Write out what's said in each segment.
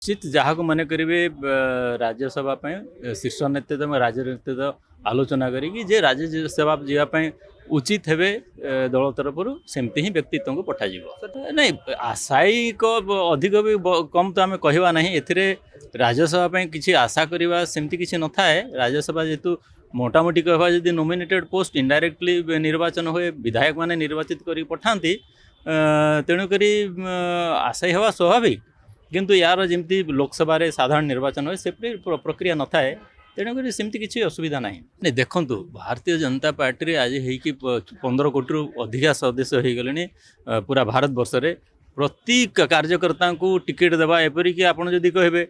निश्चित जहाँ को मन करेंगे राज्यसभा शीर्ष नेतृत्व राज्य नेतृत्व आलोचना करी जे राज्यसभा जावाई उचित हेबे दल तरफ सेमती ही व्यक्तित्व को पठाजी नहीं आशायिक अधिक भी कम तो आम कहवा ना ए राज्यसभा किसी आशा करवा सेमती किसी न थाए राज्यसभा जेतु मोटामोटी कहवा जदि नॉमिनेटेड पोस्ट इनडायरेक्टली निर्वाचन हुए विधायक माने निर्वाचित करी पठाती तेणुक आशायी हवा स्वाभाविक किंतु यार जमी लोकसभा साधारण निर्वाचन हुए से प्रक्रिया न थाए तेणुक सेमती किसी असुविधा ना नहीं देखूँ भारतीय जनता पार्टी आज हो 15 कोटी रु अधिक सदस्य हो गले पूरा भारत वर्ष रे प्रति कार्यकर्ता को टिकेट देवा एपरिक आपड़ जदि कहे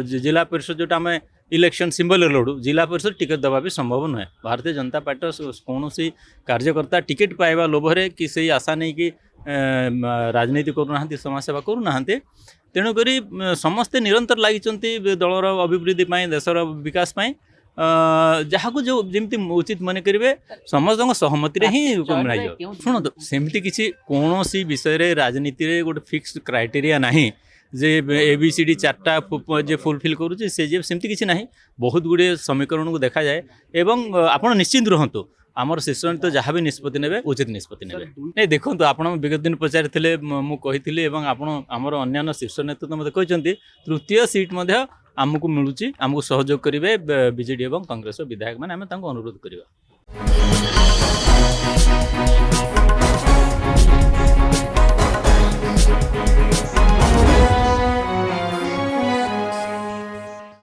जिला परिषद जोटा आम इलेक्शन सिंबल लड़ू जिला परिषद टिकेट देवा भी संभव नुहे भारतीय जनता पार्टी कौन कार्यकर्ता टिकेट पाइबा लोभरे कि से आशा नहीं कि राजनीति करूना समाजसेवा करूना तेणुक समस्ते निरंतर लगी दलर अभिवृद्धि देशर विकास जहाँ को जो जमी उचित मन करेंगे समस्त सहमति ही मिल शुणु सेमती किसी कौन विषय रे राजनीति रे गोटे फिक्स क्राइटेरिया नहीं जे ABCD 4टा जे फुलफिल करुचे से सेमती किसी ना बहुत गुड़े समीकरण को देखा जाए एवं आपण निश्चिंत रुहतु आमर शीर्ष नेतृत्व जहाँ भी निष्पत्ति ने उचित निष्पत्ति ने नहीं देखो आप विगत दिन पचारि मुझे आमर अन्य शीर्ष नेतृत्व मत कहते तृतीय सीट आमको मिलूँ आमको सहयोग करेंगे बीजेडी और कांग्रेस विधायक मैंने अनुरोध करवा।